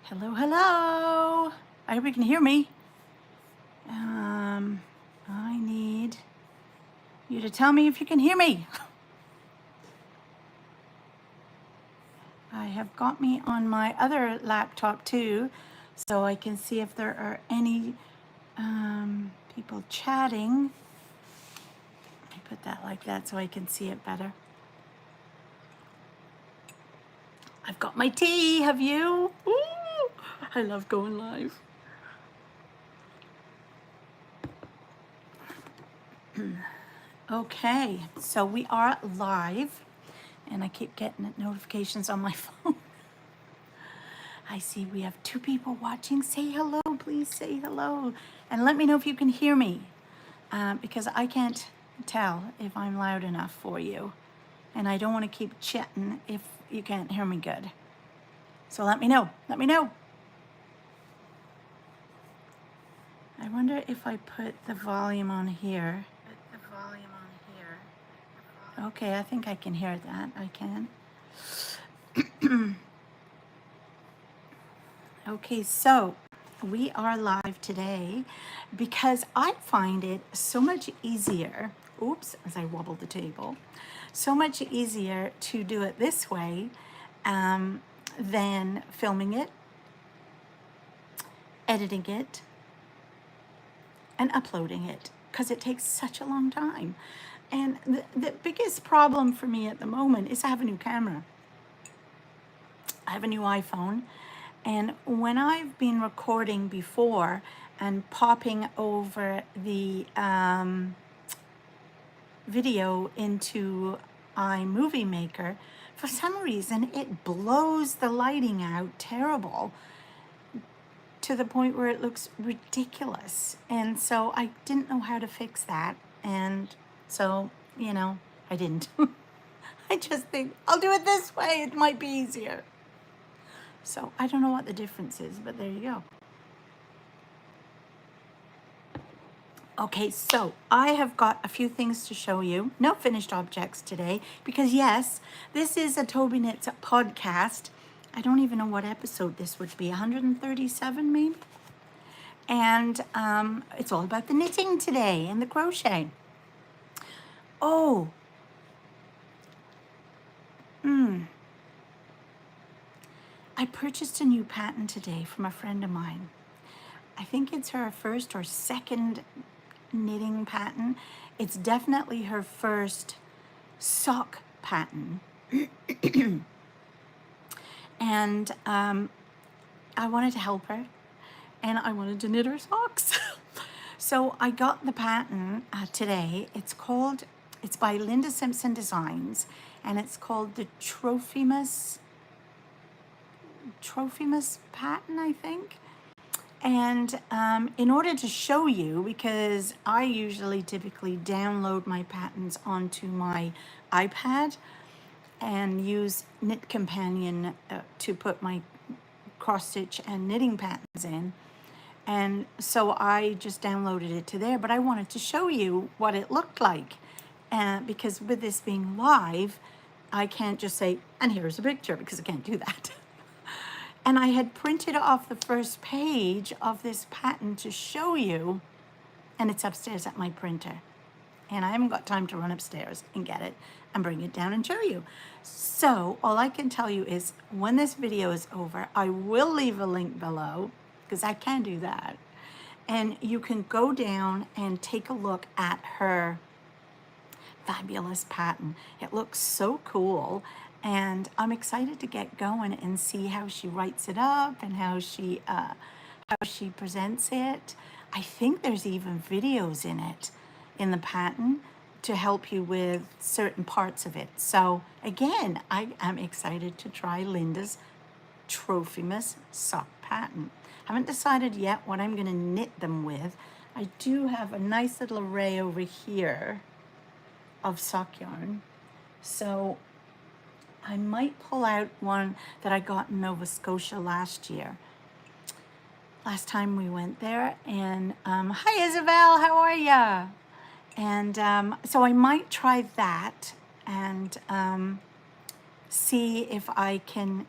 Hello, hello. I hope you can hear me. I need you to tell me if you can hear me. I have got me on my other laptop too, so I can see if there are any people chatting. Let me put that like that so I can see it better. I've got my tea, have you? Ooh, I love going live. Okay, so we are live, and I keep getting notifications on my phone. I see we have 2 people watching. Say hello, please say hello. And let me know if you can hear me, because I can't tell if I'm loud enough for you. And I don't want to keep chatting if you can't hear me good. So let me know, let me know. I wonder if I put the volume on here. Okay, I think I can hear that, I can. Okay, so we are live today because I find it so much easier, oops, as I wobble the table, so much easier to do it this way than filming it, editing it, and uploading it, because it takes such a long time. And the biggest problem for me at the moment is I have a new camera. I have a new iPhone. And when I've been recording before and popping over the video into iMovie Maker, for some reason it blows the lighting out terrible to the point where it looks ridiculous. And so I didn't know how to fix that. And so, I didn't. I just think I'll do it this way. It might be easier. So I don't know what the difference is, but there you go. Okay, so I have got a few things to show you. No finished objects today, because yes, this is a Tobyknits podcast. I don't even know what episode this would be, 137 maybe? And it's all about the knitting today and the crochet. Oh, I purchased a new pattern today from a friend of mine. I think it's her first or second knitting pattern. It's definitely her first sock pattern. And I wanted to help her, and I wanted to knit her socks. So I got the pattern today. It's by Linda Simpson Designs, and it's called the Trophimus pattern, I think. And in order to show you, because I typically download my patterns onto my iPad and use Knit Companion to put my cross stitch and knitting patterns in. And so I just downloaded it to there, but I wanted to show you what it looked like. Because with this being live, I can't just say, and here's a picture, because I can't do that. And I had printed off the first page of this pattern to show you, and it's upstairs at my printer. And I haven't got time to run upstairs and get it and bring it down and show you. So all I can tell you is when this video is over, I will leave a link below, because I can do that. And you can go down and take a look at her fabulous pattern. It looks so cool. And I'm excited to get going and see how she writes it up and how she presents it. I think there's even videos in it, in the pattern, to help you with certain parts of it. So again, I am excited to try Linda's Trophimus sock pattern. Haven't decided yet what I'm going to knit them with. I do have a nice little array over here of sock yarn. So I might pull out one that I got in Nova Scotia last time we went there. And hi Isabel, how are ya? And so I might try that and see if I can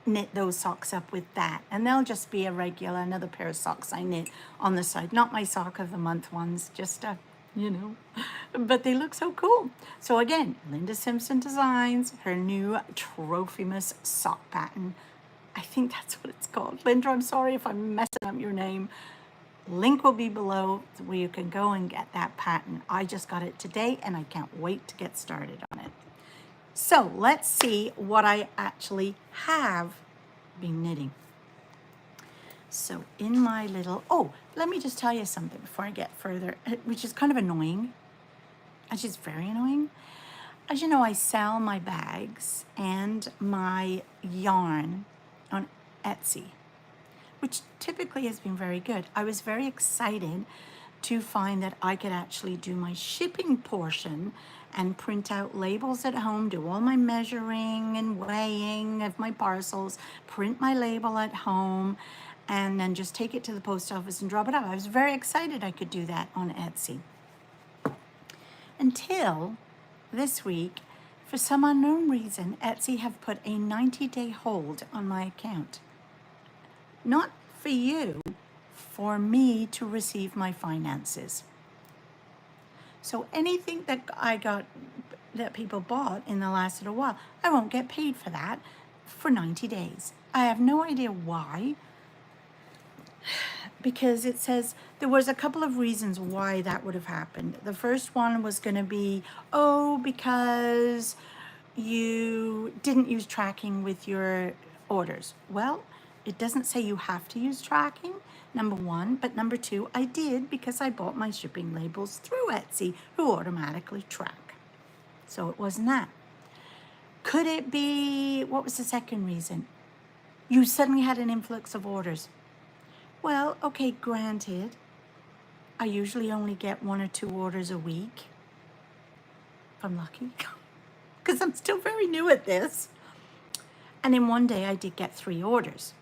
knit those socks up with that, and they'll just be a regular, another pair of socks I knit on the side, not my sock of the month ones, just you know, but they look so cool. So again, Linda Simpson Designs, her new Trophimus sock pattern. I think that's what it's called. Linda, I'm sorry if I'm messing up your name. Link will be below where you can go and get that pattern. I just got it today and I can't wait to get started on it. So let's see what I actually have been knitting. So in my little, oh, let me just tell you something before I get further, which is kind of annoying. It's just very annoying. As you know, I sell my bags and my yarn on Etsy, which typically has been very good. I was very excited to find that I could actually do my shipping portion and print out labels at home, do all my measuring and weighing of my parcels, print my label at home, and then just take it to the post office and drop it off. I was very excited I could do that on Etsy. Until this week, for some unknown reason, Etsy have put a 90-day hold on my account. Not for you, for me to receive my finances. So anything that I got, that people bought in the last little while, I won't get paid for that for 90 days. I have no idea why, because it says there was a couple of reasons why that would have happened. The first one was going to be, oh, because you didn't use tracking with your orders. Well, it doesn't say you have to use tracking, number one, but number two, I did because I bought my shipping labels through Etsy, who automatically track. So it wasn't that. Could it be, what was the second reason? You suddenly had an influx of orders. Well, okay, granted, I usually only get 1 or 2 orders a week, if I'm lucky, because I'm still very new at this. And in one day I did get 3 orders.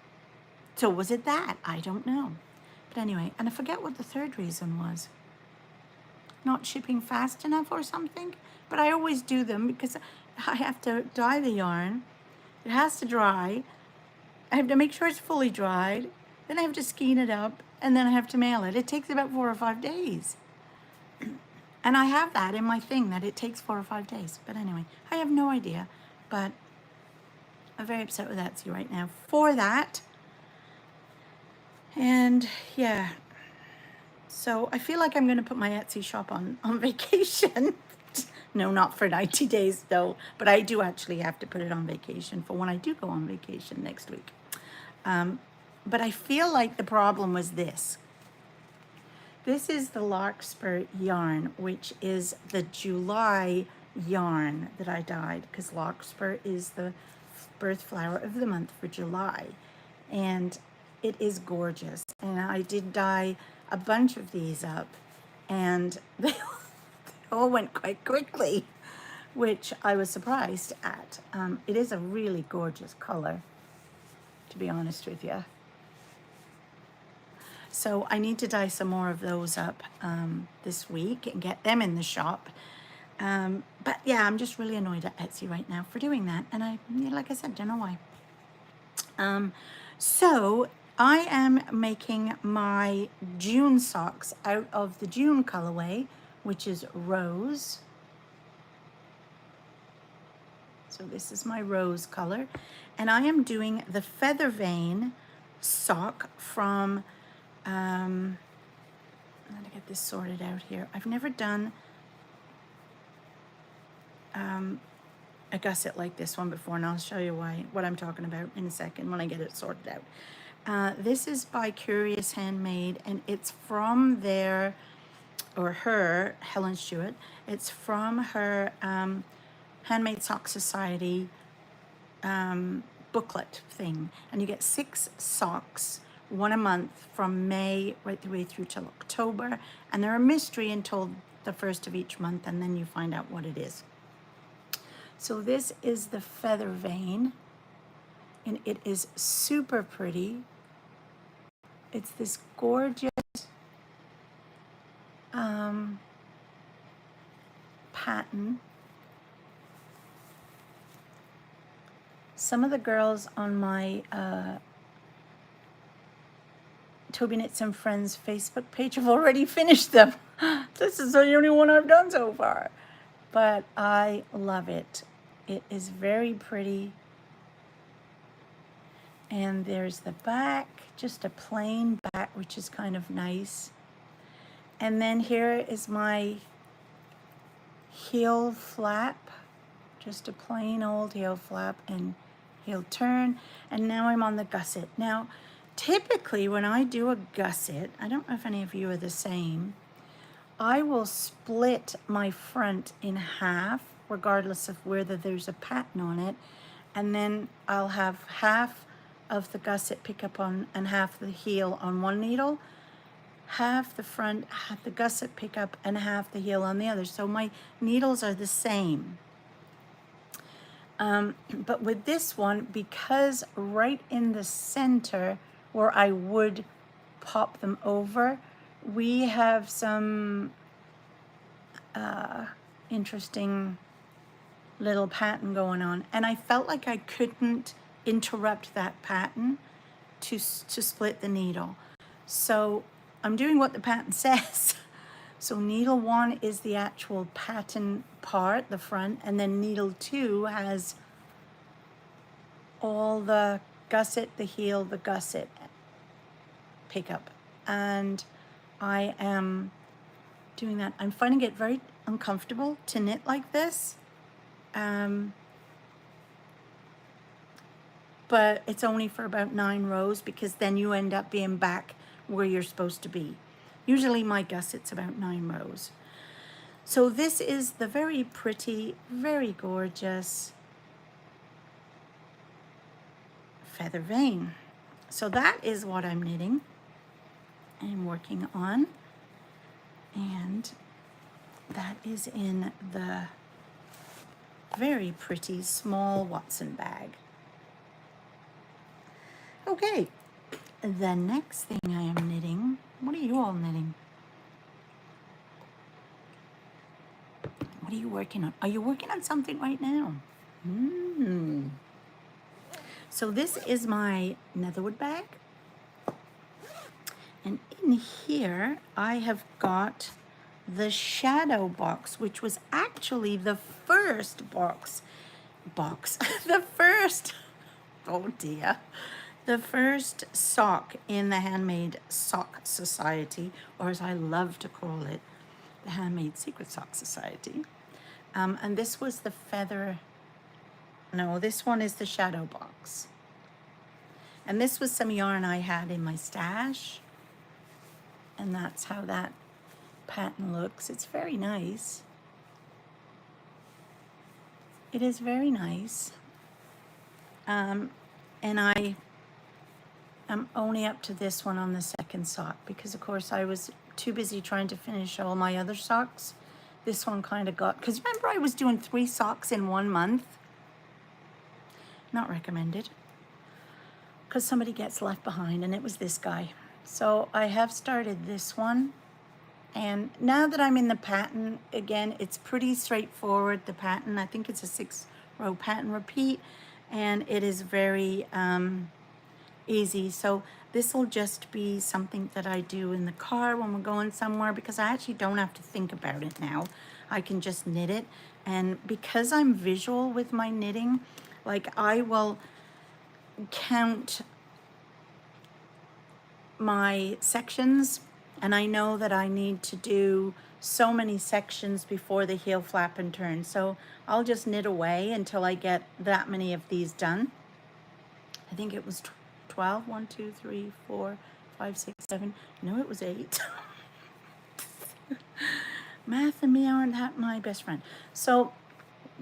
So was it that? I don't know. But anyway, and I forget what the third reason was. Not shipping fast enough or something. But I always do them because I have to dye the yarn. It has to dry. I have to make sure it's fully dried. Then I have to skein it up and then I have to mail it. It takes about 4 or 5 days. And I have that in my thing that it takes 4 or 5 days. But anyway, I have no idea. But I'm very upset with Etsy right now for that. And yeah, so I feel like I'm going to put my Etsy shop on vacation. No, not for 90 days though, but I do actually have to put it on vacation for when I do go on vacation next week. But I feel like the problem was this. This is the Larkspur yarn, which is the July yarn that I dyed, because Larkspur is the birth flower of the month for July. And it is gorgeous. And I did dye a bunch of these up, and they all went quite quickly, which I was surprised at. It is a really gorgeous color, to be honest with you. So I need to dye some more of those up this week and get them in the shop. But yeah, I'm just really annoyed at Etsy right now for doing that. And like I said, don't know why. So I am making my June socks out of the June colorway, which is rose. So this is my rose color. And I am doing the Feather Vane sock from, I'm gonna get this sorted out here. I've never done a gusset like this one before, and I'll show you what I'm talking about in a second when I get it sorted out. This is by Curious Handmade, and it's from their, or her, Helen Stewart. It's from her Handmade Sock Society booklet thing, and you get 6 socks, 1 a month from May right the way through till October, and they're a mystery until the 1st of each month, and then you find out what it is. So this is the Feather Vane, and it is super pretty. It's this gorgeous pattern. Some of the girls on my Tobyknits and Friends Facebook page have already finished them. This is the only one I've done so far. But I love it. It is very pretty. And there's the back, just a plain back, which is kind of nice. And then here is my heel flap, just a plain old heel flap and heel turn. And now I'm on the gusset. Now, typically when I do a gusset, I don't know if any of you are the same, I will split my front in half, regardless of whether there's a pattern on it. And then I'll have half of the gusset pick up on and half the heel on one needle, half the front, half the gusset pick up, and half the heel on the other. So my needles are the same. But with this one, because right in the center where I would pop them over, we have some interesting little pattern going on. And I felt like I couldn't interrupt that pattern to split the needle. So I'm doing what the pattern says. So needle 1 is the actual pattern part, the front, and then needle 2 has all the gusset, the heel, the gusset pickup. And I am doing that. I'm finding it very uncomfortable to knit like this. But it's only for about 9 rows because then you end up being back where you're supposed to be. Usually my gusset's about 9 rows. So this is the very pretty, very gorgeous feather vane. So that is what I'm knitting and working on. And that is in the very pretty small Watson bag. Okay, the next thing I am knitting, what are you all knitting? What are you working on? Are you working on something right now? So this is my Netherwood bag. And in here, I have got the shadow box, which was actually the first box, the first, oh dear, the first sock in the Handmade Sock Society, or as I love to call it, the Handmade Secret Sock Society. And this was the feather, no, this one is the shadow box. And this was some yarn I had in my stash. And that's how that pattern looks. It's very nice. It is very nice. And I am only up to this one on the second sock because of course I was too busy trying to finish all my other socks. This one kind of got, because remember I was doing 3 socks in 1 month? Not recommended. Because somebody gets left behind, and it was this guy. So I have started this one. And now that I'm in the pattern, again, it's pretty straightforward, the pattern. I think it's a 6-row pattern repeat, and it is very easy. So this will just be something that I do in the car when we're going somewhere, because I actually don't have to think about it now. I can just knit it. And because I'm visual with my knitting, like I will count my sections, and I know that I need to do so many sections before the heel flap and turn. So I'll just knit away until I get that many of these done. I think it was 12, 1, 2, 3, 4, 5, 6, 7. No, it was 8. Math and me aren't that my best friend. So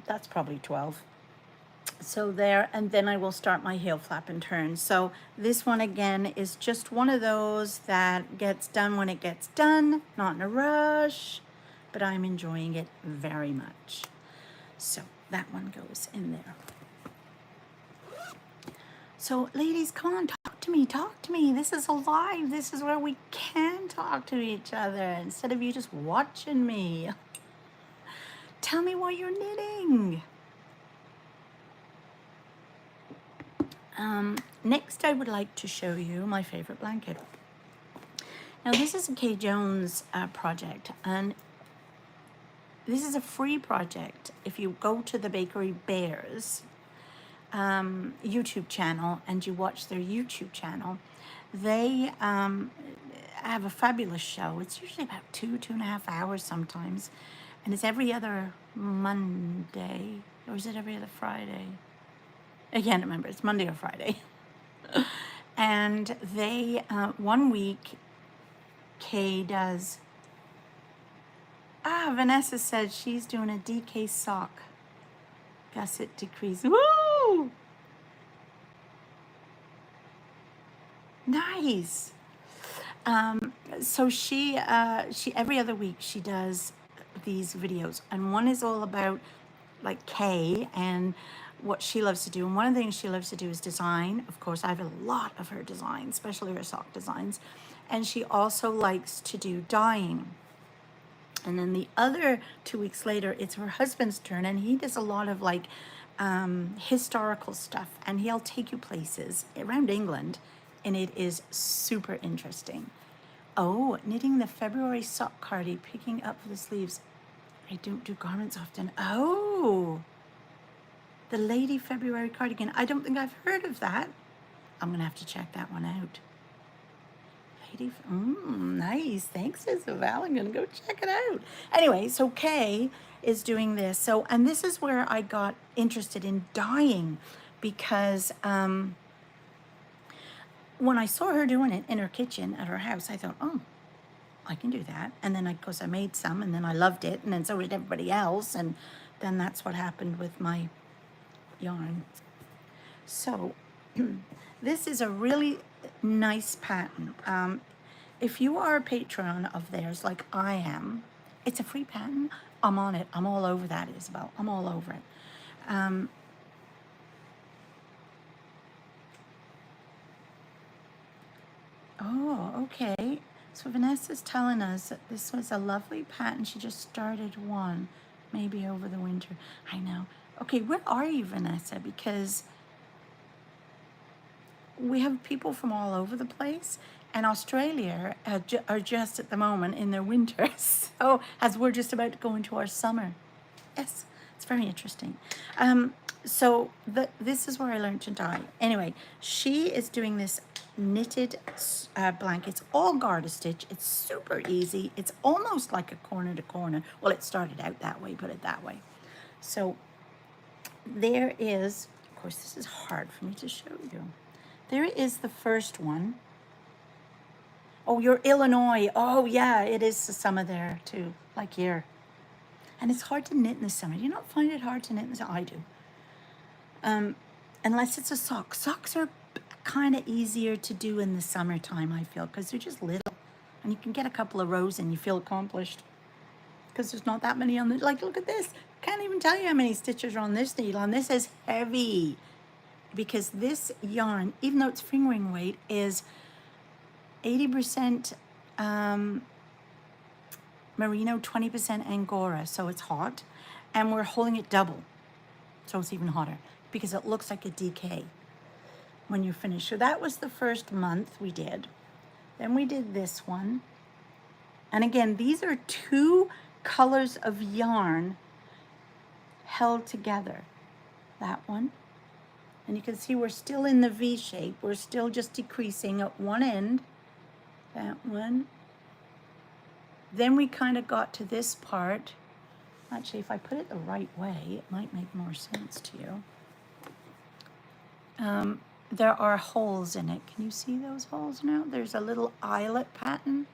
that's probably 12. So there, and then I will start my heel flap and turn. So this one again is just one of those that gets done when it gets done, not in a rush, but I'm enjoying it very much. So that one goes in there. So ladies, come on, talk to me, talk to me. This is alive. This is where we can talk to each other instead of you just watching me. Tell me what you're knitting. Next, I would like to show you my favorite blanket. Now, this is a Kay Jones project, and this is a free project. If you go to the Bakery Bears YouTube channel and you watch their YouTube channel, they have a fabulous show. It's usually about 2.5 hours sometimes, and it's every other Monday, or is it every other Friday? I can't remember. It's Monday or Friday. And they, 1 week, Kay does, Vanessa said she's doing a DK sock. Gusset decrease. Woo! Nice. So she every other week she does these videos, and one is all about like Kay and what she loves to do. And one of the things she loves to do is design. Of course, I have a lot of her designs, especially her sock designs. And she also likes to do dyeing. And then the other 2 weeks later, it's her husband's turn, and he does a lot of like historical stuff, and he'll take you places around England, and it is super interesting. Oh, knitting the February sock cardi, picking up the sleeves. I don't do garments often. Oh, the Lady February cardigan. I don't think I've heard of that. I'm gonna have to check that one out. Lady, nice. Thanks, Isabel. I'm gonna go check it out. Anyway, so Kay is doing this. So, and this is where I got interested in dyeing, because when I saw her doing it in her kitchen at her house, I thought, oh, I can do that. And then, of course, I made some, and then I loved it, and then so did everybody else, and then that's what happened with my yarn. So this is a really nice pattern. If you are a patron of theirs like I am, it's a free pattern. I'm on it. I'm all over that, Isabel. I'm all over it. Oh, okay. So Vanessa's telling us that this was a lovely pattern. She just started one, maybe over the winter. I know. Okay, where are you, Vanessa? Because we have people from all over the place, and Australia are just at the moment in their winter. So as we're just about to go into our summer. Yes, it's very interesting. So this is where I learned to dye. Anyway, she is doing this knitted blankets, all garter stitch. It's super easy. It's almost like a corner to corner. Well, it started out that way, put it that way. So there is, of course, this is hard for me to show you. There is the first one. Oh, you're Illinois. Oh, yeah, it is the summer there too, like here. And it's hard to knit in the summer. Do you not find it hard to knit in the summer? I do. Unless it's a sock. Socks are kind of easier to do in the summertime, I feel, because they're just little. And you can get a couple of rows and you feel accomplished. Because there's not that many on the, like, look at this. Can't even tell you how many stitches are on this needle. And this is heavy. Because this yarn, even though it's fingering weight, is 80% merino, 20% angora, so it's hot, and we're holding it double, so it's even hotter, because it looks like a DK when you're finished. So that was the first month we did. Then we did this one, and again, these are two colors of yarn held together. That one, and you can see we're still in the V shape. We're still just decreasing at one end. That one. Then we kind of got to this part. Actually, if I put it the right way, it might make more sense to you. There are holes in it. Can you see those holes now? There's a little eyelet pattern.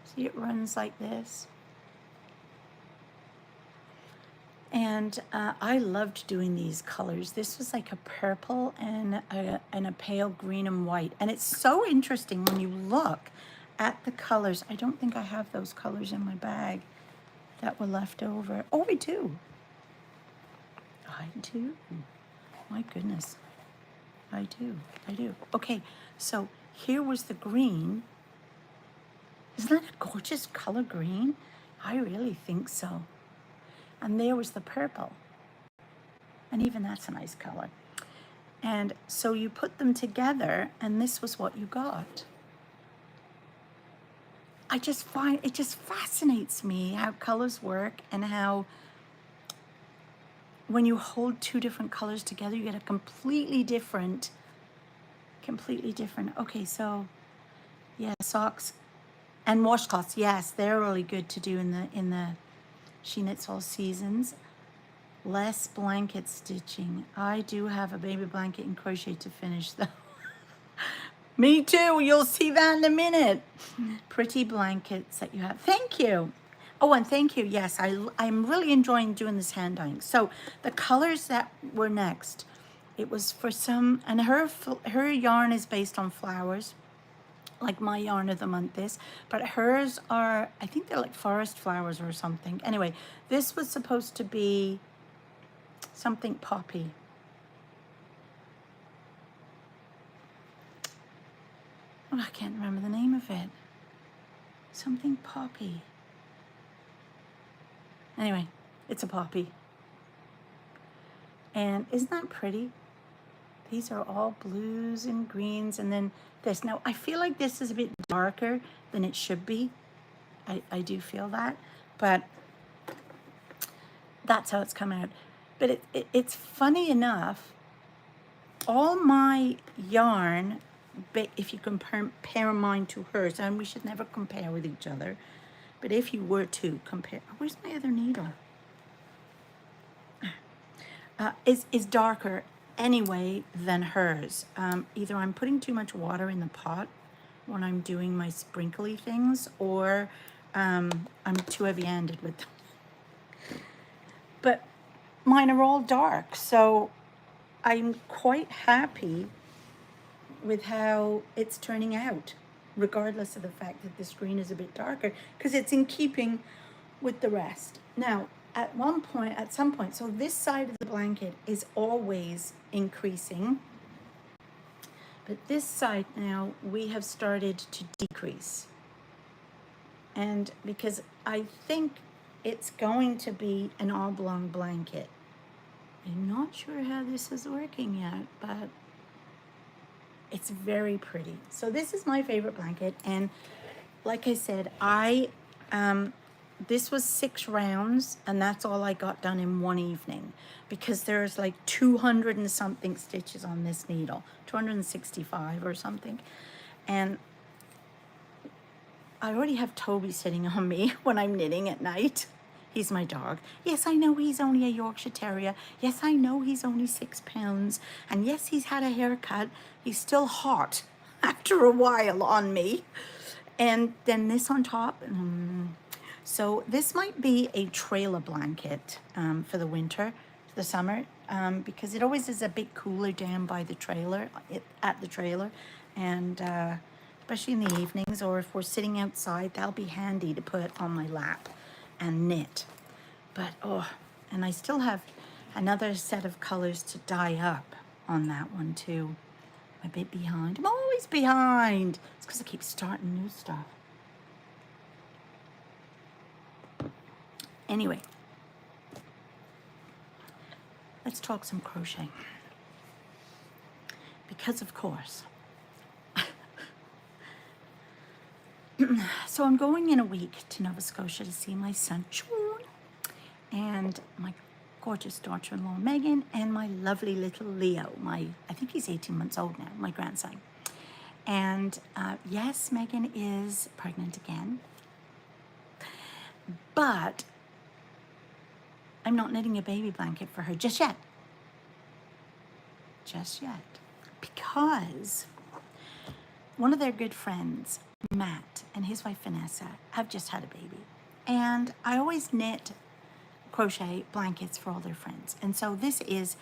See, it runs like this. And I loved doing these colors. This was like a purple and a pale green and white. And it's so interesting when you look at the colors. I don't think I have those colors in my bag that were left over. Oh, I do. I do. My goodness. I do. Okay, so here was the green. Isn't that a gorgeous color green? I really think so. And there was the purple. And even that's a nice color. And so you put them together, and this was what you got. I just find, it just fascinates me how colors work, and how when you hold two different colors together, you get a completely different. Okay, so yeah, socks and washcloths. Yes, they're really good to do in the She Knits All Seasons. Less blanket stitching. I do have a baby blanket in crochet to finish though. Me too. You'll see that in a minute. Pretty blankets that you have. Thank you. Oh, and thank you. Yes, I'm really enjoying doing this hand dyeing. So the colors that were next, it was for some, and her yarn is based on flowers, like my yarn of the month is, but hers are, I think they're like forest flowers or something. Anyway, this was supposed to be something poppy. Oh, I can't remember the name of it. Something poppy. Anyway, it's a poppy. And isn't that pretty? These are all blues and greens, and then this. Now, I feel like this is a bit darker than it should be. I do feel that, but that's how it's come out. But it's funny enough, all my yarn, if you compare mine to hers, and we should never compare with each other, but if you were to compare, where's my other needle? Is darker anyway than hers. Either I'm putting too much water in the pot when I'm doing my sprinkly things, or I'm too heavy-handed with them. But mine are all dark, so I'm quite happy with how it's turning out, regardless of the fact that this green is a bit darker, because it's in keeping with the rest. Now, at some point, so this side of the blanket is always increasing, but this side now we have started to decrease. And because I think it's going to be an oblong blanket. I'm not sure how this is working yet, but it's very pretty. So this is my favorite blanket, and like I said, this was 6 rounds, and that's all I got done in one evening, because there's like 200 and something stitches on this needle, 265 or something. And I already have Toby sitting on me when I'm knitting at night. He's my dog. Yes, I know he's only a Yorkshire Terrier. Yes, I know he's only 6 pounds. And yes, he's had a haircut. He's still hot after a while on me. And then this on top. So this might be a trailer blanket for the winter, the summer, because it always is a bit cooler down by the trailer, at the trailer. And especially in the evenings, or if we're sitting outside, that'll be handy to put on my lap and knit. But oh, and I still have another set of colors to dye up on that one too. I'm a bit behind. I'm always behind. It's because I keep starting new stuff. Anyway, let's talk some crochet. Because of course. So I'm going in a week to Nova Scotia to see my son, Sean, and my gorgeous daughter-in-law, Megan, and my lovely little Leo. I think he's 18 months old now, my grandson. And yes, Megan is pregnant again, but I'm not knitting a baby blanket for her just yet. Just yet. Because one of their good friends, Matt, and his wife Vanessa have just had a baby. And I always knit, crochet blankets for all their friends. And so this is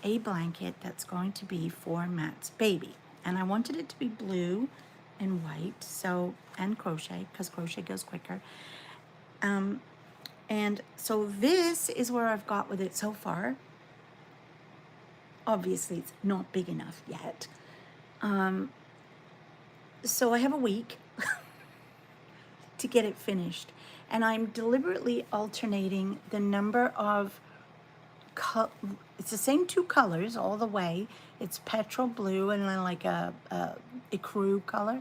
a blanket that's going to be for Matt's baby. And I wanted it to be blue and white, so, and crochet, because crochet goes quicker. And so this is where I've got with it so far. Obviously, it's not big enough yet. So I have a week to get it finished. And I'm deliberately alternating the number of it's the same two colors all the way. It's petrol blue and then like a ecru color.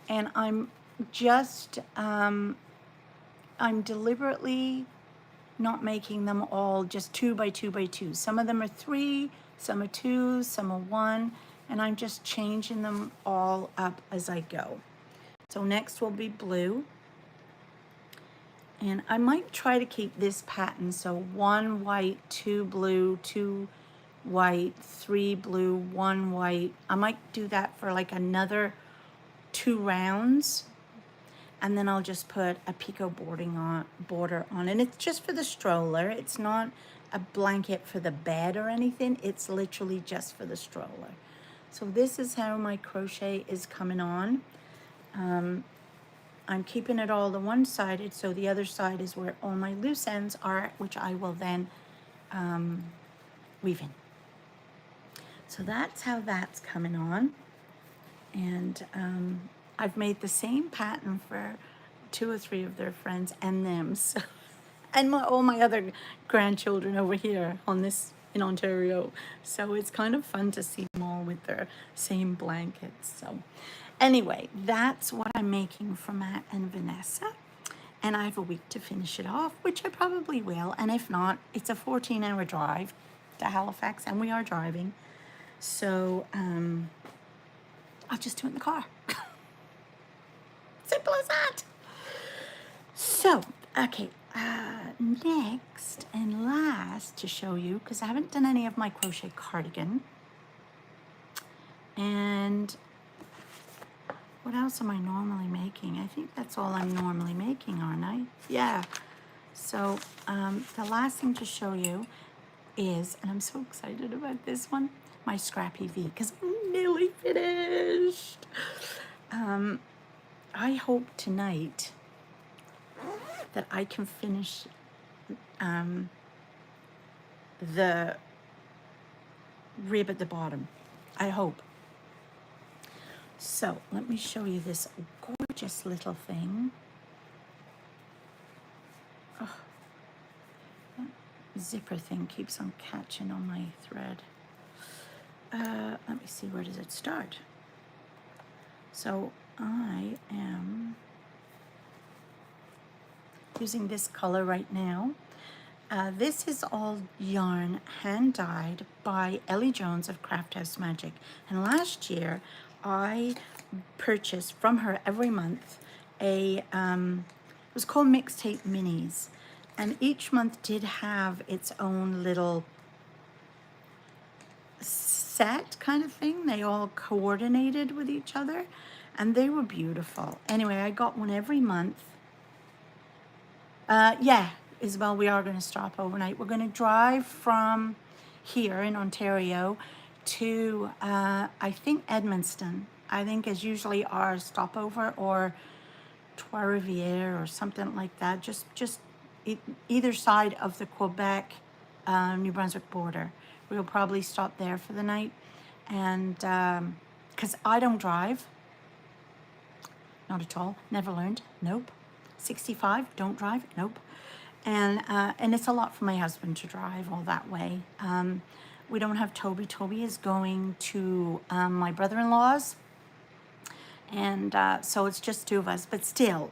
And I'm just, I'm deliberately not making them all just 2 by 2 by 2. Some of them are 3, some are 2, some are 1, and I'm just changing them all up as I go. So next will be blue. And I might try to keep this pattern, so 1 white, 2 blue, 2 white, 3 blue, 1 white. I might do that for like another 2 rounds, and then I'll just put a picot border on, and it's just for the stroller. It's not a blanket for the bed or anything. It's literally just for the stroller. So this is how my crochet is coming on. I'm keeping it all the one-sided, so the other side is where all my loose ends are, which I will then weave in. So that's how that's coming on. And I've made the same pattern for 2 or 3 of their friends and them, so, and all my other grandchildren over here in Ontario. So it's kind of fun to see them all with their same blankets. So anyway, that's what I'm making for Matt and Vanessa. And I have a week to finish it off, which I probably will. And if not, it's a 14-hour drive to Halifax, and we are driving. So I'll just do it in the car. Simple as that. So, okay, next and last to show you, because I haven't done any of my crochet cardigan. And what else am I normally making? I think that's all I'm normally making, aren't I? Yeah. So the last thing to show you is, and I'm so excited about this one, my Scrappy V, because I'm nearly finished. I hope tonight that I can finish the rib at the bottom. I hope. So let me show you this gorgeous little thing. Oh, that zipper thing keeps on catching on my thread. Let me see, where does it start? So I am using this color right now. This is all yarn hand dyed by Ellie Jones of Craft House Magic. And last year I purchased from her every month it was called Mixtape Minis. And each month did have its own little set kind of thing. They all coordinated with each other and they were beautiful. Anyway, I got one every month. Yeah, Isabel, we are going to stop overnight. We're going to drive from here in Ontario to, I think, Edmundston. I think is usually our stopover, or Trois-Rivières or something like that. Just either side of the Quebec, New Brunswick border. We'll probably stop there for the night. And because I don't drive, not at all, never learned, nope. 65, don't drive, nope. And it's a lot for my husband to drive all that way. We don't have Toby. Toby is going to my brother-in-law's, and so it's just 2 of us. But still,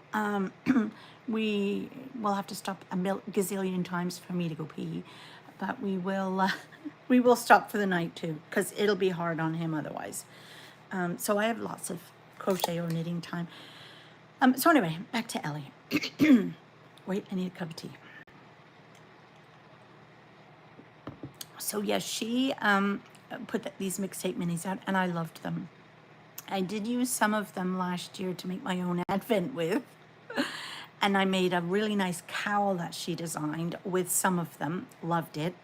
we will have to stop a gazillion times for me to go pee. But we will stop for the night too, because it'll be hard on him otherwise. So I have lots of crochet or knitting time. So anyway, back to Ellie. Wait, I need a cup of tea. So yes, she put these mixtape minis out, and I loved them. I did use some of them last year to make my own advent with. And I made a really nice cowl that she designed with some of them. Loved it.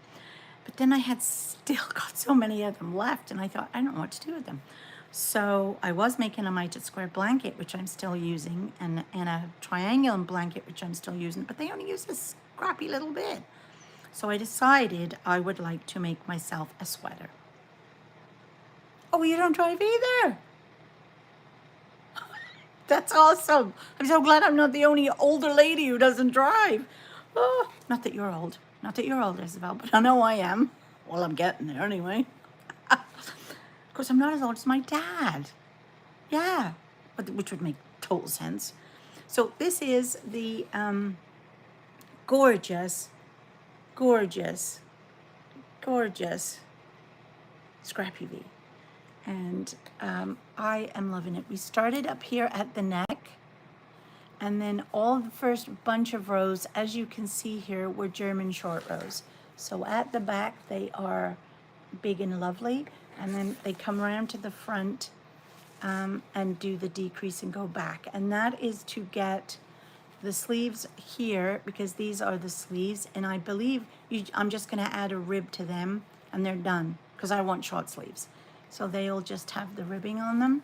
But then I had still got so many of them left, and I thought, I don't know what to do with them. So I was making a mitered square blanket, which I'm still using, and a triangular blanket, which I'm still using, but they only use a scrappy little bit. So I decided I would like to make myself a sweater. Oh, you don't drive either? That's awesome. I'm so glad I'm not the only older lady who doesn't drive. Oh, not that you're old. Not that you're old, Isabel, but I know I am. Well, I'm getting there anyway. Of course, I'm not as old as my dad. Yeah, but which would make total sense. So this is the gorgeous, gorgeous, gorgeous Scrappy V. And I am loving it. We started up here at the neck, and then all the first bunch of rows, as you can see here, were German short rows. So at the back, they are big and lovely, and then they come around to the front and do the decrease and go back. And that is to get the sleeves here, because these are the sleeves, and I believe I'm just gonna add a rib to them, and they're done, because I want short sleeves. So they'll just have the ribbing on them.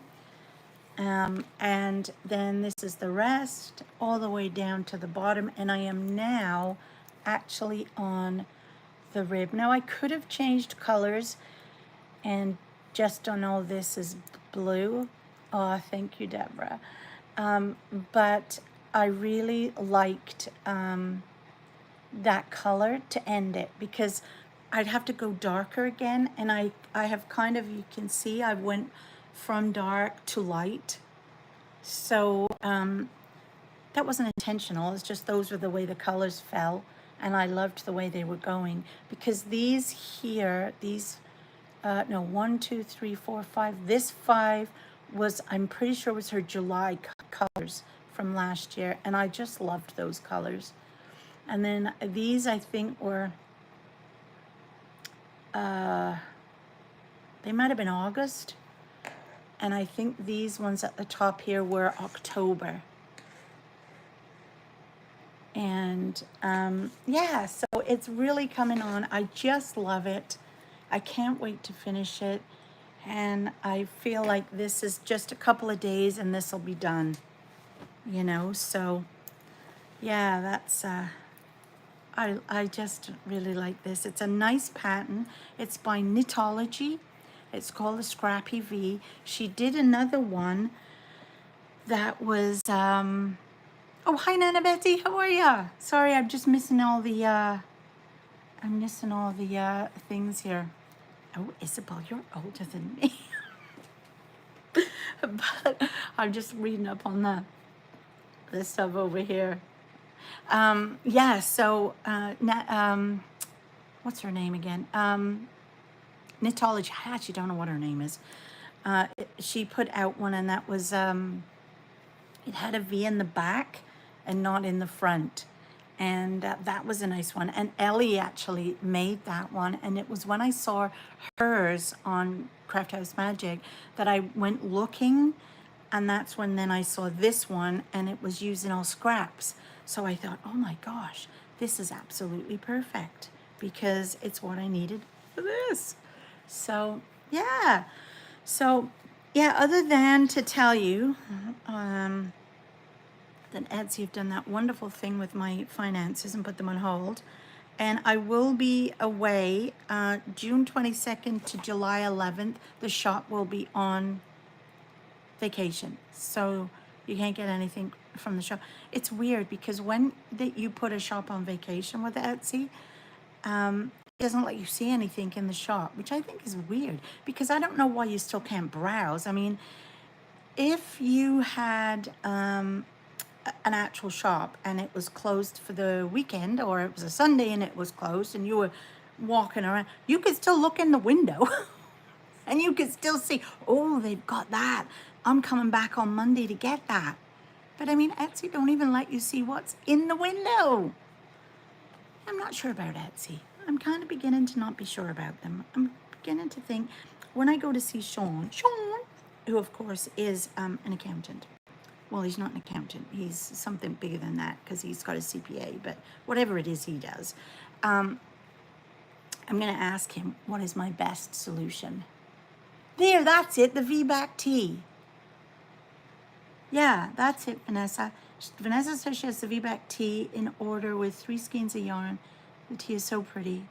And then this is the rest, all the way down to the bottom, and I am now actually on the rib. Now I could have changed colors and just don't know, this is blue. Oh, thank you, Deborah. But I really liked that color to end it, because I'd have to go darker again, and I have kind of, you can see I went from dark to light. So that wasn't intentional, it's just those were the way the colors fell, and I loved the way they were going, because these here, these no, 1, 2, 3, 4, 5. This 5 was, I'm pretty sure, was her July colors from last year, and I just loved those colors. And then these, I think, were they might have been August, and I think these ones at the top here were October. And yeah, so it's really coming on. I just love it. I can't wait to finish it, and I feel like this is just a couple of days and this will be done, you know. So yeah, that's I just really like this. It's a nice pattern. It's by Knitology. It's called the Scrappy V. She did another one that was oh, hi Nana Betty, how are ya? Sorry, I'm just missing all the things here. Oh, Isabel, you're older than me. But I'm just reading up on this stuff over here. Yeah, so, what's her name again? Knitology, I actually don't know what her name is. She put out one, and that was, it had a V in the back and not in the front. And that was a nice one. And Ellie actually made that one. And it was when I saw hers on Craft House Magic that I went looking. And that's when then I saw this one, and it was using all scraps. So I thought, oh my gosh, this is absolutely perfect, because it's what I needed for this. So yeah. So yeah, other than to tell you, that Etsy have done that wonderful thing with my finances and put them on hold. And I will be away June 22nd to July 11th. The shop will be on vacation, so you can't get anything from the shop. It's weird, because when you put a shop on vacation with Etsy, it doesn't let you see anything in the shop, which I think is weird, because I don't know why you still can't browse. I mean, if you had an actual shop and it was closed for the weekend, or it was a Sunday and it was closed, and you were walking around, you could still look in the window and you could still see, oh, they've got that, I'm coming back on Monday to get that. But I mean, Etsy don't even let you see what's in the window. I'm not sure about Etsy. I'm kind of beginning to not be sure about them. I'm beginning to think, when I go to see Sean, who of course is an accountant. Well, he's not an accountant. He's something bigger than that, because he's got a CPA, but whatever it is he does. I'm going to ask him, what is my best solution? There, that's it, the V-back tee. Yeah, that's it, Vanessa. Vanessa says she has the V-back tee in order with 3 skeins of yarn. The tee is so pretty.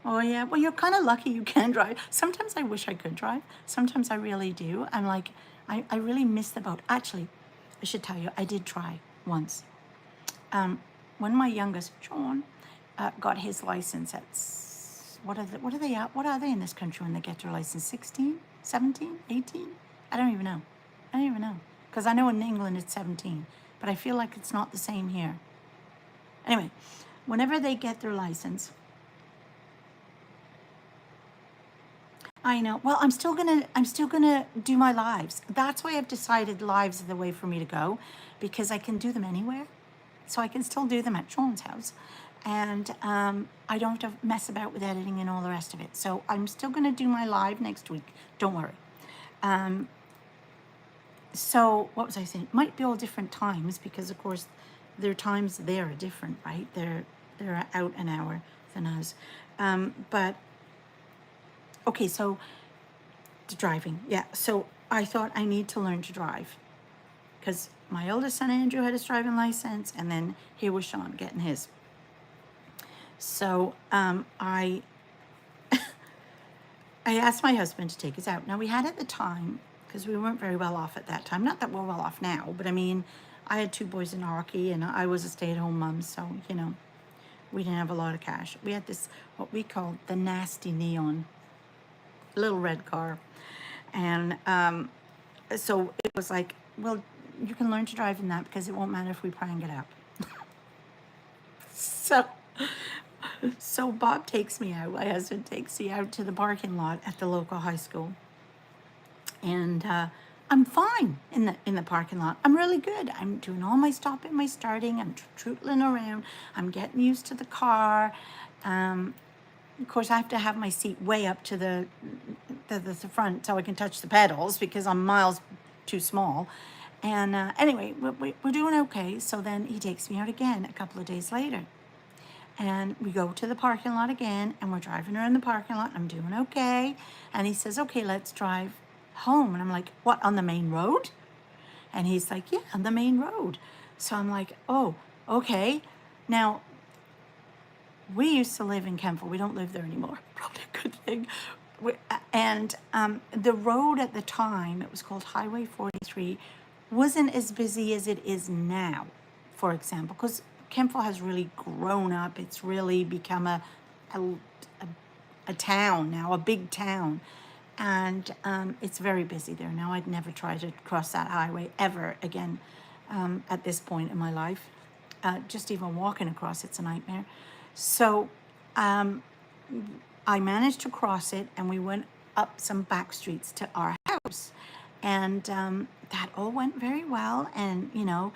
Oh yeah, well, you're kind of lucky you can drive. Sometimes I wish I could drive. Sometimes I really do. I'm like, I really miss the boat. Actually, I should tell you, I did try once. when my youngest, John, got his license at, what are they in this country when they get their license? 16, 17, 18? I don't even know. I don't even know. Because I know in England it's 17, but I feel like it's not the same here. Anyway, whenever they get their license, I know. Well, I'm still gonna do my lives. That's why I've decided lives are the way for me to go, because I can do them anywhere. So I can still do them at Sean's house, and I don't have to mess about with editing and all the rest of it. So I'm still gonna do my live next week. Don't worry. So what was I saying? Might be all different times because of course their times there are different, right? They're out an hour than us. But okay, so driving, yeah. So I thought I need to learn to drive because my oldest son Andrew had his driving license, and then here was Sean getting his. So I asked my husband to take us out. Now we had at the time, because we weren't very well off at that time. Not that we're well off now, but I mean, I had 2 boys in Rocky, and I was a stay-at-home mom, so you know, we didn't have a lot of cash. We had this what we called the nasty neon, little red car, and so it was like, well, you can learn to drive in that because it won't matter if we prang it up. So Bob takes me out. My husband takes me out to the parking lot at the local high school, and I'm fine in the parking lot. I'm really good. I'm doing all my stopping, my starting. I'm trootling around. I'm getting used to the car. Of course, I have to have my seat way up to the front so I can touch the pedals because I'm miles too small. And anyway, we're doing okay. So then he takes me out again a couple of days later. And we go to the parking lot again, and we're driving around the parking lot. I'm doing okay. And he says, okay, let's drive home. And I'm like, what, on the main road? And he's like, yeah, on the main road. So I'm like, oh, okay. Now, we used to live in Kempville. We don't live there anymore. Probably a good thing. And the road at the time, it was called Highway 43, wasn't as busy as it is now, for example, because Kempville has really grown up. It's really become a town now, a big town. And it's very busy there now. I'd never try to cross that highway ever again at this point in my life. Just even walking across, it's a nightmare. So I managed to cross it, and we went up some back streets to our house. And that all went very well. And, you know,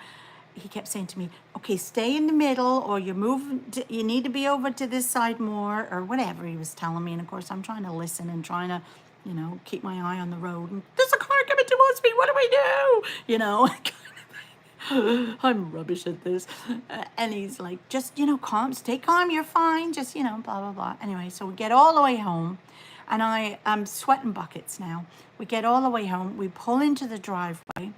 he kept saying to me, okay, stay in the middle, or you need to be over to this side more, or whatever he was telling me. And of course, I'm trying to listen and trying to, you know, keep my eye on the road. And there's a car coming towards me. What do we do? You know, I'm rubbish at this. And he's like, just, you know, calm, stay calm. You're fine. Just, you know, blah, blah, blah. Anyway, so we get all the way home, and I'm sweating buckets now. We get all the way home. We pull into the driveway,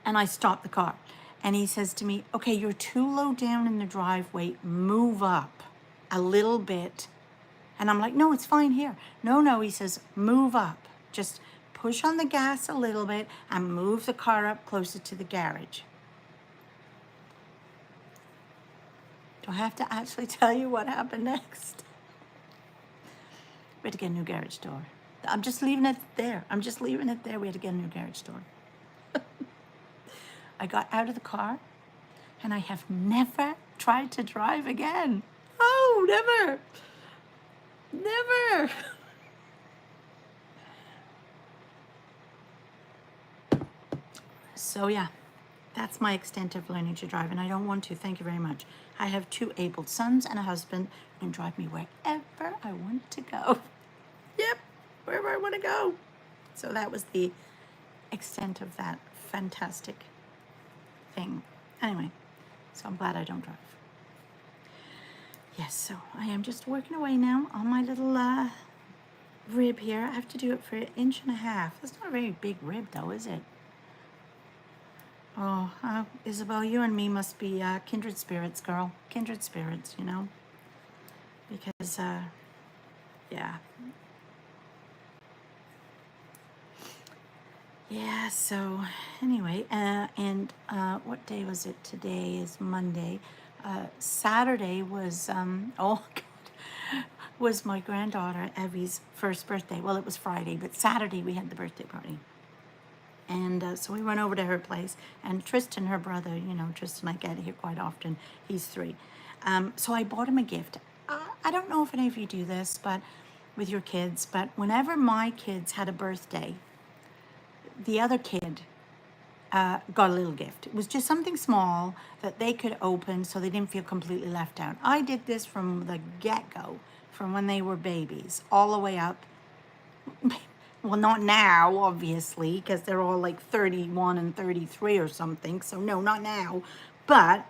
and I stop the car. And he says to me, okay, you're too low down in the driveway. Move up a little bit. And I'm like, no, it's fine here. No, he says, move up. Just push on the gas a little bit and move the car up closer to the garage. Do I have to actually tell you what happened next? We had to get a new garage door. I'm just leaving it there. We had to get a new garage door. I got out of the car, and I have never tried to drive again. Oh, never. Never. So yeah, that's my extent of learning to drive, and I don't want to. Thank you very much. I have 2 able sons and a husband who can drive me wherever I want to go. Yep, wherever I want to go. So that was the extent of that fantastic thing. Anyway, so I'm glad I don't drive. Yes, so I am just working away now on my little rib here. I have to do it for 1.5 inches. That's not a very big rib though, is it? Oh, Isabel, you and me must be kindred spirits, girl. Kindred spirits, you know? Because, yeah. Yeah, so anyway, and what day was it? Today is Monday. Saturday was, oh God, was my granddaughter Evie's first birthday. Well, it was Friday, but Saturday we had the birthday party. And so we went over to her place, and Tristan, her brother, you know, Tristan, I get here quite often. He's 3. So I bought him a gift. I don't know if any of you do this, but with your kids, but whenever my kids had a birthday, the other kid got a little gift. It was just something small that they could open so they didn't feel completely left out. I did this from the get-go, from when they were babies, all the way up. Well, not now, obviously, because they're all like 31 and 33 or something. So no, not now. But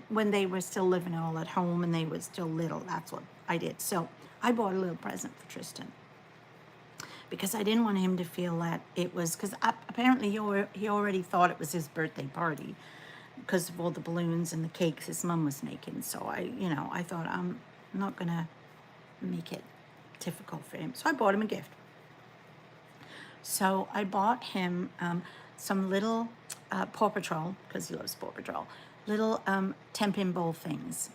when they were still living all at home and they were still little, that's what I did. So I bought a little present for Tristan because I didn't want him to feel that it was, because apparently he already thought it was his birthday party because of all the balloons and the cakes his mum was making. So I thought I'm not going to make it difficult for him. So I bought him a gift. So I bought him some little Paw Patrol, because he loves Paw Patrol, little 10-pin bowl things.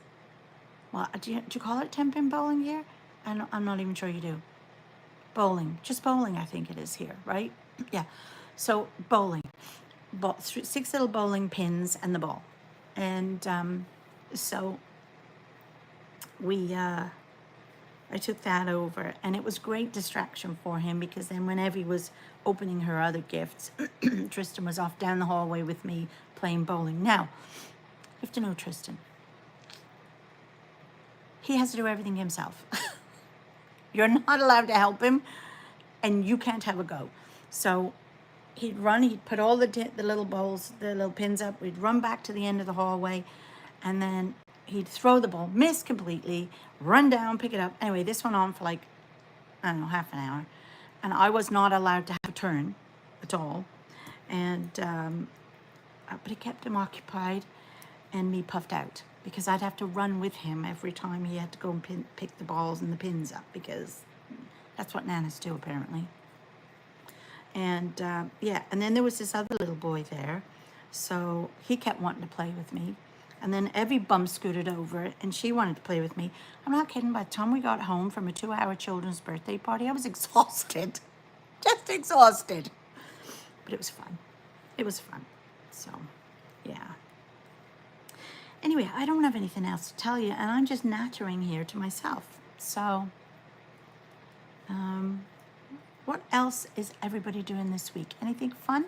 Well, do you call it 10-pin bowling here? I'm not even sure you do. Bowling, just bowling, I think it is here, right? Yeah. So bowling, 6 little bowling pins and the ball, and so I took that over, and it was great distraction for him because then when Evie was opening her other gifts, Tristan was off down the hallway with me playing bowling. Now, you have to know Tristan. He has to do everything himself. You're not allowed to help him, and you can't have a go. So he'd run, he'd put all the little bowls, the little pins up, we'd run back to the end of the hallway, and then he'd throw the ball, miss completely, run down, pick it up. Anyway, this went on for like, I don't know, half an hour. And I was not allowed to have a turn at all. And, but it kept him occupied and me puffed out because I'd have to run with him every time he had to go and pick the balls and the pins up because that's what nanas do apparently. And yeah, and then there was this other little boy there. So he kept wanting to play with me. And then Evie bum scooted over and she wanted to play with me. I'm not kidding, by the time we got home from a 2-hour children's birthday party, I was exhausted. Just exhausted. But it was fun. It was fun. So, yeah. Anyway, I don't have anything else to tell you, and I'm just nattering here to myself. So, what else is everybody doing this week? Anything fun?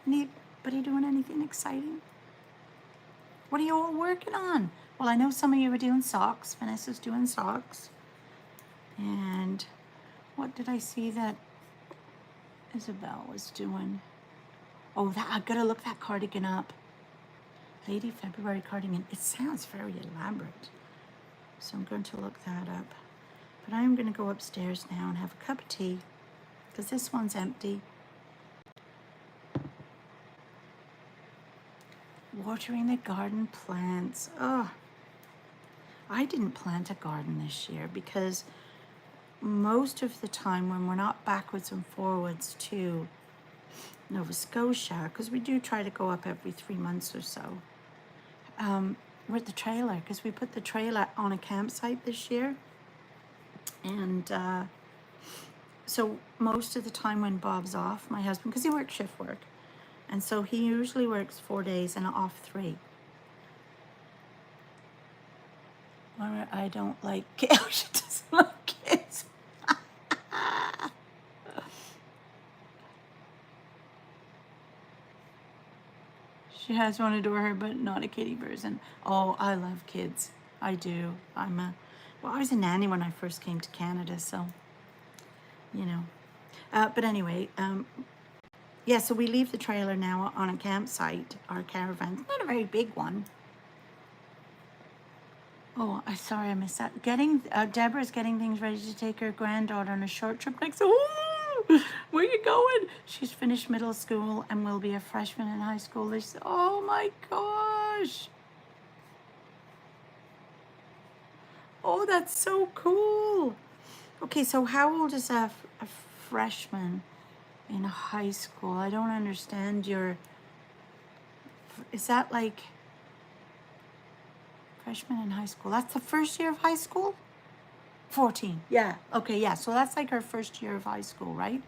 Anybody doing anything exciting? What are you all working on? Well, I know some of you are doing socks. Vanessa's doing socks. And what did I see that Isabel was doing? Oh, I've got to look that cardigan up. Lady February cardigan. It sounds very elaborate. So I'm going to look that up. But I'm going to go upstairs now and have a cup of tea because this one's empty. Watering the garden plants. Oh, I didn't plant a garden this year because most of the time when we're not backwards and forwards to Nova Scotia, because we do try to go up every 3 months or so, we're at the trailer because we put the trailer on a campsite this year. And so most of the time when Bob's off, my husband, because he works shift work, and so he usually works 4 days and off 3. I don't like kids. Oh, she doesn't like kids. She has one adore her, but not a kitty person. Oh, I love kids. I do. Well, I was a nanny when I first came to Canada, so, you know. But anyway, yeah, so we leave the trailer now on a campsite, our caravan. It's not a very big one. Oh, I'm sorry I missed that. Deborah's getting things ready to take her granddaughter on a short trip next. Ooh, where you going? She's finished middle school and will be a freshman in high school. This. Oh my gosh. Oh, that's so cool. Okay, so how old is a freshman in high school? I don't understand is that like freshman in high school. That's the first year of high school? 14. Yeah. Okay, yeah. So that's like her first year of high school, right?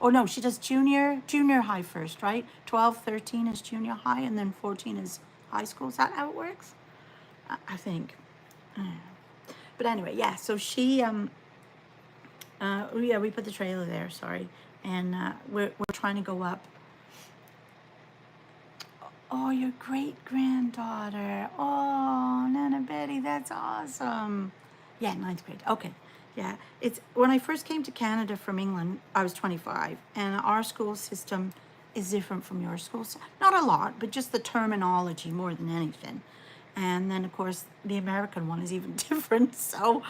Oh no, she does junior high first, right? 12, 13 is junior high, and then 14 is high school. Is that how it works? I think. But anyway, yeah. So she, yeah, we put the trailer there. Sorry, and we're trying to go up. Oh, your great granddaughter. Oh, Nana Betty, that's awesome. Yeah, ninth grade. Okay. Yeah. It's when I first came to Canada from England, I was 25, and our school system is different from your school. Not a lot, but just the terminology more than anything. And then of course the American one is even different. So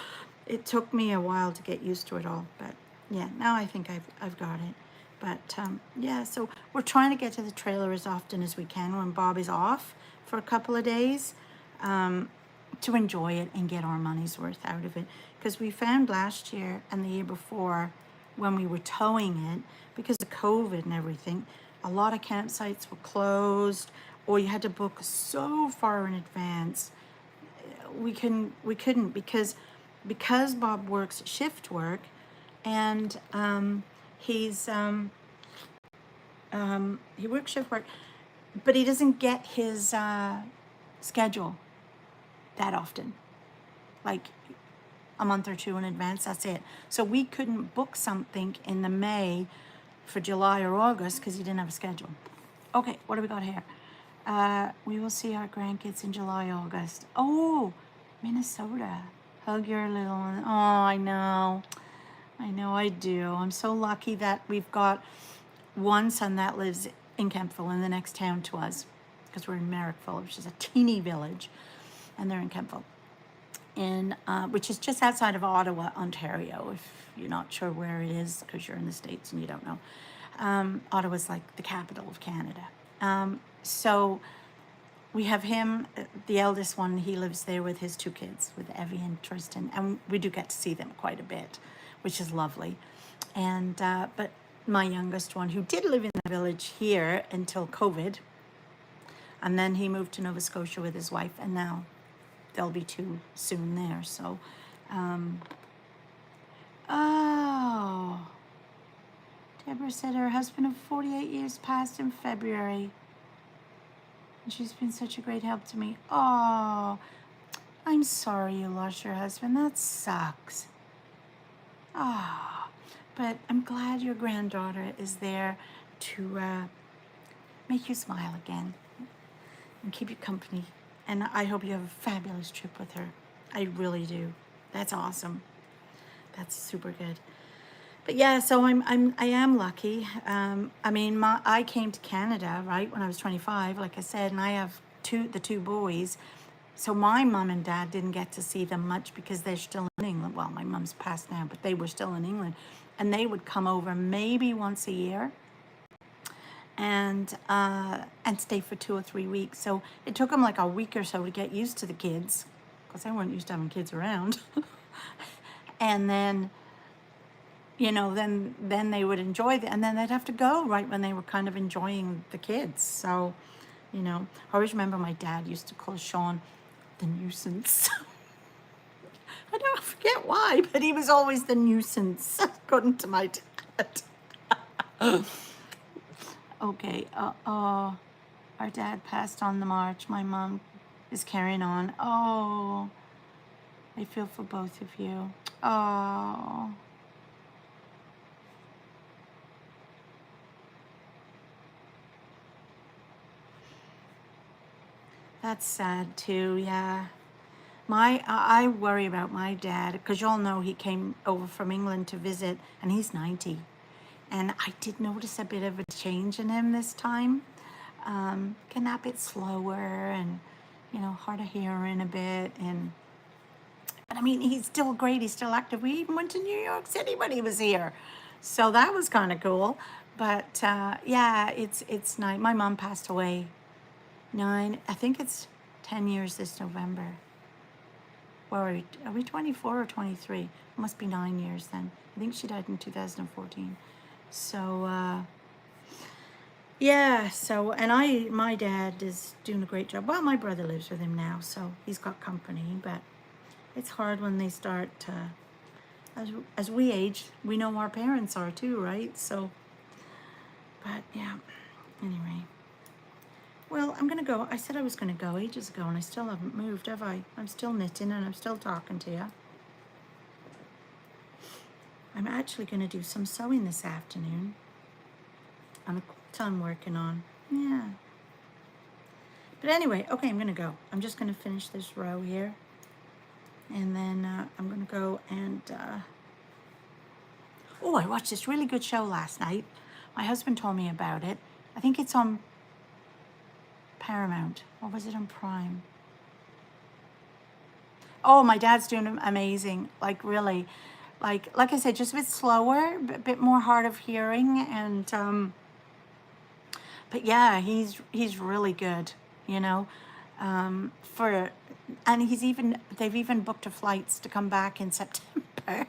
it took me a while to get used to it all. But yeah, now I think I've got it. But yeah, so we're trying to get to the trailer as often as we can when Bob is off for a couple of days, to enjoy it and get our money's worth out of it. Because we found last year and the year before, when we were towing it, because of COVID and everything, a lot of campsites were closed, or you had to book so far in advance. We couldn't because Bob works shift work, and he's he works shift work, but he doesn't get his schedule that often, like a month or two in advance. That's it. So we couldn't book something in the May for July or August because he didn't have a schedule. Okay, what do we got here? We will see our grandkids in July, August. Oh, Minnesota. Hug your little one. Oh, I know. I do. I'm so lucky that we've got one son that lives in Kempville, in the next town to us, because we're in Merrickville, which is a teeny village, and they're in Kempville, in which is just outside of Ottawa, Ontario, if you're not sure where it is because you're in the States and you don't know. Ottawa's like the capital of Canada. So we have him, the eldest one, he lives there with his two kids, with Evie and Tristan, and we do get to see them quite a bit, which is lovely. And but my youngest one, who did live in the village here until COVID, and then he moved to Nova Scotia with his wife, and now there'll be two soon there. So, oh, Deborah said her husband of 48 years passed in February. And she's been such a great help to me. Oh, I'm sorry you lost your husband. That sucks. Ah, but I'm glad your granddaughter is there to make you smile again and keep you company. And I hope you have a fabulous trip with her. I really do. That's awesome. That's super good. But yeah, so I am lucky. I mean, I came to Canada, right, when I was 25, like I said, and I have the two boys. So my mom and dad didn't get to see them much because they're still in England. Well, my mom's passed now, but they were still in England. And they would come over maybe once a year and stay for 2 or 3 weeks. So it took them like a week or so to get used to the kids, because they weren't used to having kids around. And then, then they would enjoy it, and then they'd have to go right when they were kind of enjoying the kids. So, I always remember my dad used to call Sean the nuisance. I don't forget why, but he was always the nuisance, according to my dad. Okay, our dad passed on the March. My mom is carrying on. Oh, I feel for both of you. Oh. That's sad too, yeah. I worry about my dad, because y'all know he came over from England to visit, and he's 90. And I did notice a bit of a change in him this time. Getting a bit slower and, hard of hearing a bit. But I mean, he's still great. He's still active. We even went to New York City when he was here. So that was kind of cool. But yeah, it's nice. My mom passed away I think it's 10 years this November. Well, are we 24 or 23? It must be 9 years then. I think she died in 2014. So, Yeah, so, and my dad is doing a great job. Well, my brother lives with him now, so he's got company, but it's hard when they start, as we age, we know our parents are too, right? So, but yeah, anyway. Well, I'm gonna go. I said I was gonna go ages ago, and I still haven't moved, have I? I'm still knitting, and I'm still talking to you. I'm actually gonna do some sewing this afternoon on a quilt I'm working on. Yeah. But anyway, okay, I'm gonna go. I'm just gonna finish this row here, and then I'm gonna go and. Oh, I watched this really good show last night. My husband told me about it. I think it's on Paramount, or was it on Prime? Oh, my dad's doing amazing. Like really, like I said, just a bit slower, a bit more hard of hearing, and but yeah, he's really good. You know, for and they've even booked a flights to come back in September.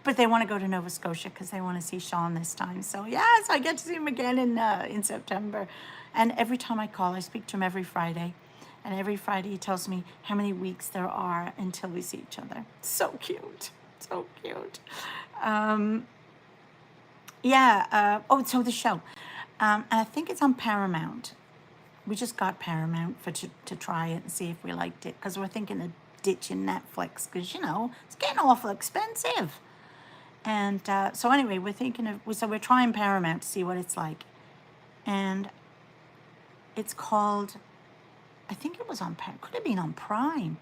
But they want to go to Nova Scotia because they want to see Sean this time. So yes, I get to see him again in September. And every time I call, I speak to him every Friday. And every Friday he tells me how many weeks there are until we see each other. So cute. So cute. So the show. And I think it's on Paramount. We just got Paramount to try it and see if we liked it. Because we're thinking of ditching Netflix. Because, it's getting awful expensive. And so anyway, we're trying Paramount to see what it's like. And it's called, I think it was could have been on Prime.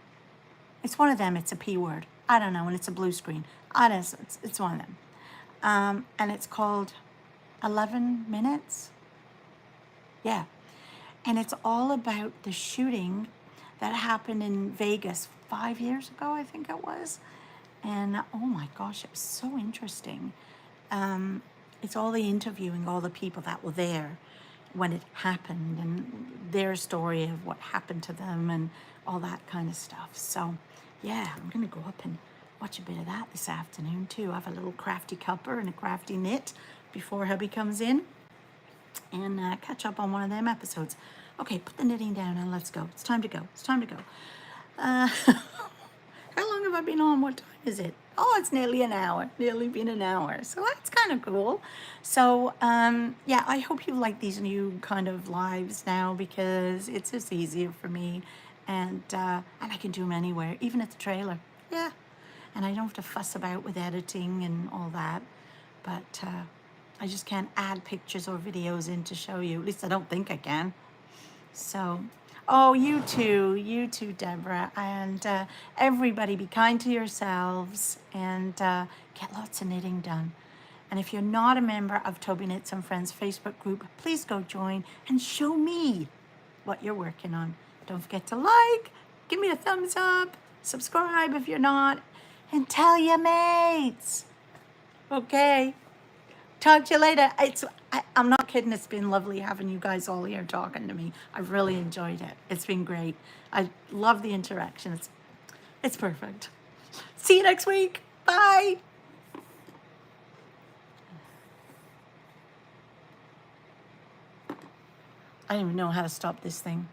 It's one of them, it's a P word. I don't know, and it's a blue screen. I don't know, it's one of them. And it's called 11 Minutes. Yeah. And it's all about the shooting that happened in Vegas 5 years ago, I think it was. And oh my gosh, it was so interesting. It's all the interviewing all the people that were there when it happened and their story of what happened to them and all that kind of stuff. So yeah, I'm gonna go up and watch a bit of that this afternoon too. I have a little crafty cuppa and a crafty knit before hubby comes in, and catch up on one of them episodes. Okay, put the knitting down and let's go. It's time to go. It's time to go. How long have I been on? What time is it? Oh, it's nearly an hour. Nearly been an hour. So that's kind of cool. So, yeah, I hope you like these new kind of lives now because it's just easier for me. And I can do them anywhere, even at the trailer. Yeah. And I don't have to fuss about with editing and all that. But I just can't add pictures or videos in to show you. At least I don't think I can. So, oh, you too, Deborah. And everybody, be kind to yourselves and get lots of knitting done. And if you're not a member of Tobyknits and Friends Facebook group, please go join and show me what you're working on. Don't forget to like, give me a thumbs up, subscribe if you're not, and tell your mates. Okay. Talk to you later. I'm not kidding. It's been lovely having you guys all here talking to me. I've really enjoyed it. It's been great. I love the interaction. It's perfect. See you next week. Bye. I don't even know how to stop this thing.